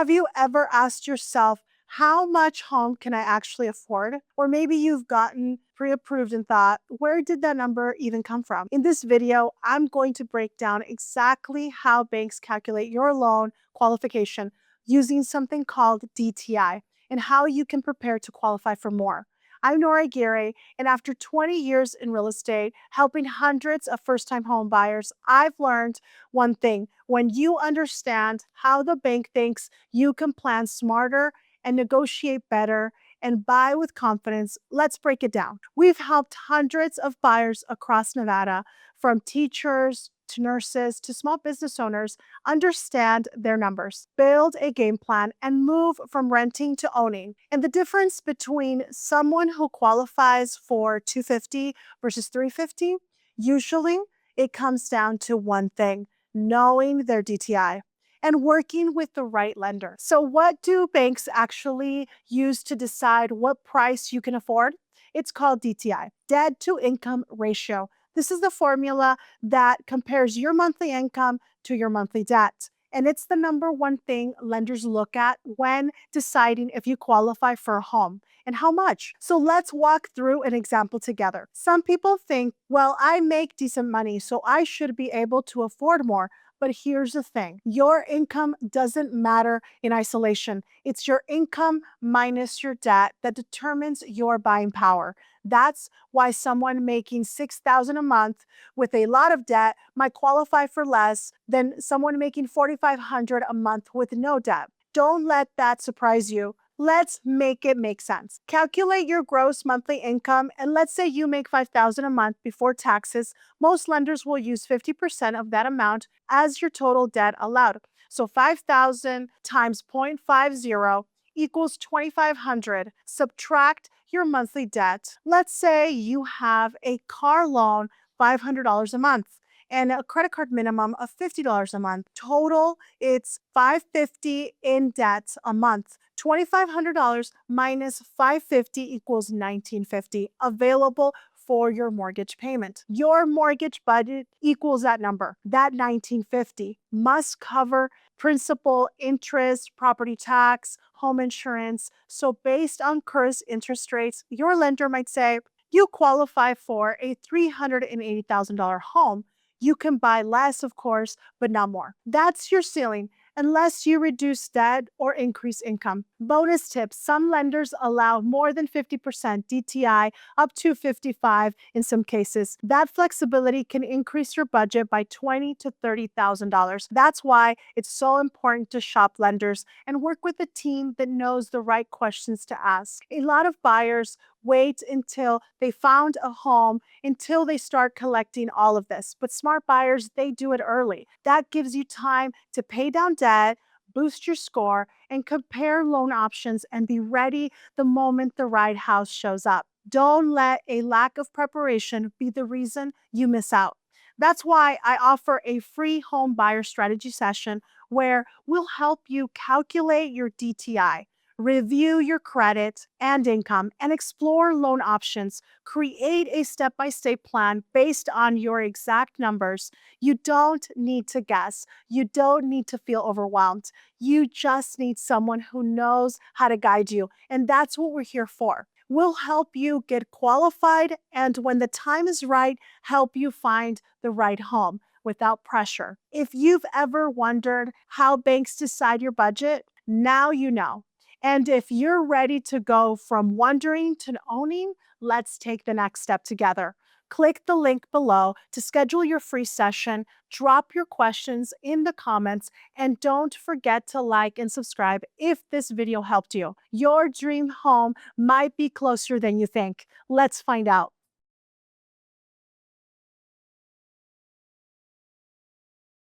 Have you ever asked yourself, how much home can I actually afford? Or maybe you've gotten pre-approved and thought, where did that number even come from? In this video, I'm going to break down exactly how banks calculate your loan qualification using something called DTI and how you can prepare to qualify for more. I'm Nora Aguirre, and after 20 years in real estate, helping hundreds of first-time home buyers, I've learned one thing. When you understand how the bank thinks, you can plan smarter and negotiate better and buy with confidence. Let's break it down. We've helped hundreds of buyers across Nevada, from teachers to nurses to small business owners, understand their numbers, build a game plan, and move from renting to owning. And the difference between someone who qualifies for 250 versus 350, usually it comes down to one thing: knowing their DTI and working with the right lender. So what do banks actually use to decide what price you can afford? It's called DTI, debt to income ratio. This is the formula that compares your monthly income to your monthly debt. And it's the number one thing lenders look at when deciding if you qualify for a home and how much. So let's walk through an example together. Some people think, well, I make decent money, so I should be able to afford more. But here's the thing: your income doesn't matter in isolation. It's your income minus your debt that determines your buying power. That's why someone making $6,000 a month with a lot of debt might qualify for less than someone making $4,500 a month with no debt. Don't let that surprise you. Let's make it make sense. Calculate your gross monthly income, and let's say you make $5,000 a month before taxes. Most lenders will use 50% of that amount as your total debt allowed. So 5,000 times 0.50 equals 2,500. Subtract your monthly debt. Let's say you have a car loan, $500 a month, and a credit card minimum of $50 a month. Total, it's $550 in debt a month. $2,500 minus $550 equals $1,950 available for your mortgage payment. Your mortgage budget equals that number. That $1,950 must cover principal, interest, property tax, home insurance. So based on current interest rates, your lender might say, you qualify for a $380,000 home. You can buy less, of course, but not more. That's your ceiling, unless you reduce debt or increase income. Bonus tips: some lenders allow more than 50% DTI, up to 55 in some cases. That flexibility can increase your budget by $20,000 to $30,000. That's why it's so important to shop lenders and work with a team that knows the right questions to ask. A lot of buyers wait until they found a home until they start collecting all of this. But smart buyers, they do it early. That gives you time to pay down debt, boost your score, and compare loan options and be ready the moment the right house shows up. Don't let a lack of preparation be the reason you miss out. That's why I offer a free home buyer strategy session where we'll help you calculate your DTI, review your credit and income, and explore loan options. Create a step-by-step plan based on your exact numbers. You don't need to guess. You don't need to feel overwhelmed. You just need someone who knows how to guide you. And that's what we're here for. We'll help you get qualified, and when the time is right, help you find the right home without pressure. If you've ever wondered how banks decide your budget, now you know. And if you're ready to go from wondering to owning, let's take the next step together. Click the link below to schedule your free session. Drop your questions in the comments, and don't forget to like and subscribe if this video helped you. Your dream home might be closer than you think. Let's find out.